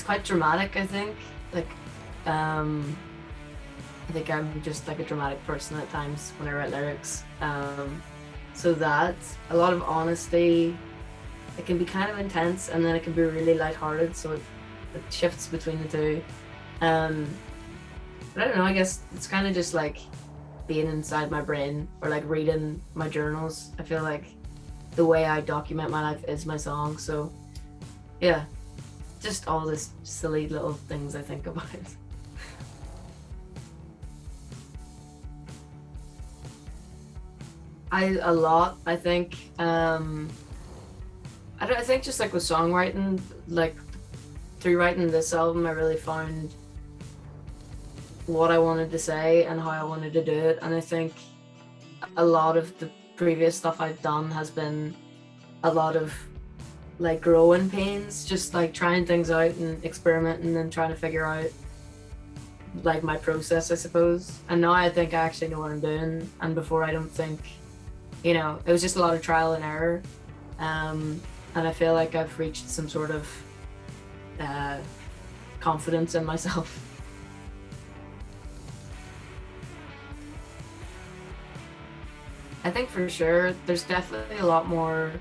it's quite dramatic, I think. Like, um, I think I'm just like a dramatic person at times when I write lyrics. So that a lot of honesty, it can be kind of intense, and then it can be really lighthearted. So it shifts between the two. Um, but I don't know. I guess it's kind of just like being inside my brain or like reading my journals. I feel like the way I document my life is my song. So yeah, just all this silly little things I think about. A lot. I think. I think just like with songwriting, like through writing this album, I really found what I wanted to say and how I wanted to do it. And I think a lot of the previous stuff I've done has been a lot of like growing pains, just like trying things out and experimenting and trying to figure out like my process, I suppose. And now I think I actually know what I'm doing. And before, I don't think, it was just a lot of trial and error. And I feel like I've reached some sort of uh, confidence in myself. I think for sure there's definitely a lot more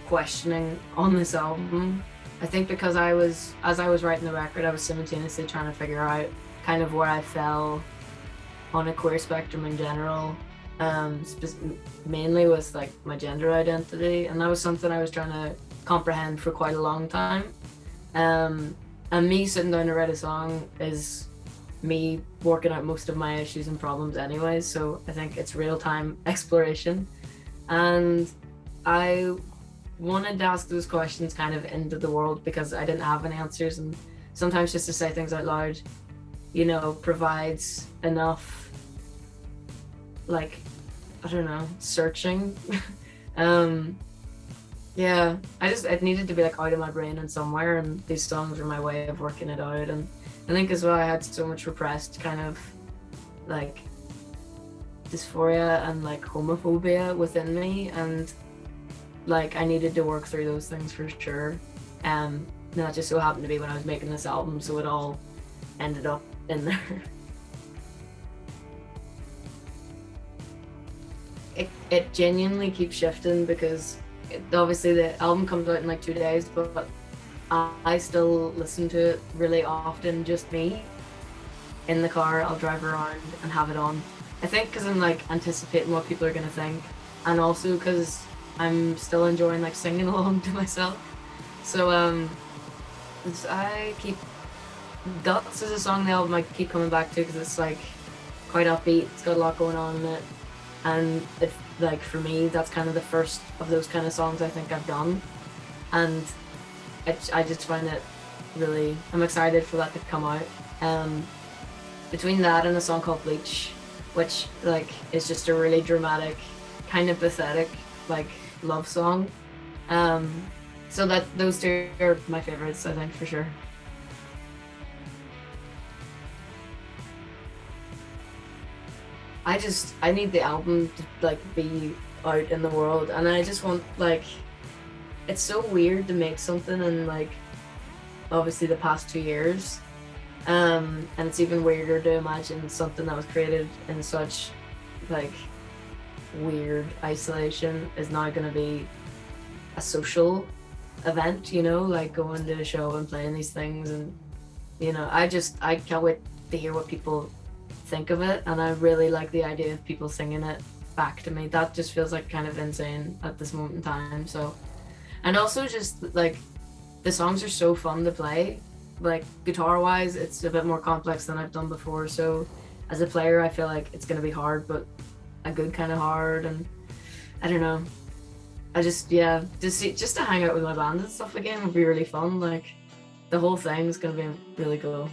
questioning on this album. I think because as I was writing the record, I was simultaneously trying to figure out kind of where I fell on a queer spectrum in general, mainly with like my gender identity, and that was something I was trying to comprehend for quite a long time. And me sitting down to write a song is me working out most of my issues and problems anyways, so I think it's real-time exploration. And I wanted to ask those questions kind of into the world because I didn't have any answers, and sometimes just to say things out loud, provides enough, like, I don't know, searching. um yeah, it needed to be like out of my brain and somewhere, and these songs were my way of working it out. And I think as well I had so much repressed kind of like dysphoria and like homophobia within me, and like I needed to work through those things for sure. And that just so happened to be when I was making this album, so it all ended up in there. It genuinely keeps shifting because obviously the album comes out in like 2 days, but I still listen to it really often, just me. In the car, I'll drive around and have it on. I think because I'm like anticipating what people are gonna think, and also because I'm still enjoying like singing along to myself. So I keep Guts is a song on the album I keep coming back to because it's like quite upbeat. It's got a lot going on in it, and it, like for me, that's kind of the first of those kind of songs I think I've done, and I just find it really. I'm excited for that to come out. Between that and a song called Bleach, which like is just a really dramatic, kind of pathetic like love song. So that those two are my favorites, I think, for sure. I need the album to like be out in the world, and I just want like, it's so weird to make something in like obviously the past 2 years, and it's even weirder to imagine something that was created in such like weird isolation is now going to be a social event, like going to a show and playing these things. And I can't wait to hear what people think of it, and I really like the idea of people singing it back to me. That just feels like kind of insane at this moment in time. So, and also just like the songs are so fun to play, like guitar wise it's a bit more complex than I've done before, so as a player I feel like it's going to be hard, but a good kind of hard. And I don't know, I just just to hang out with my band and stuff again would be really fun. Like the whole thing's going to be really cool.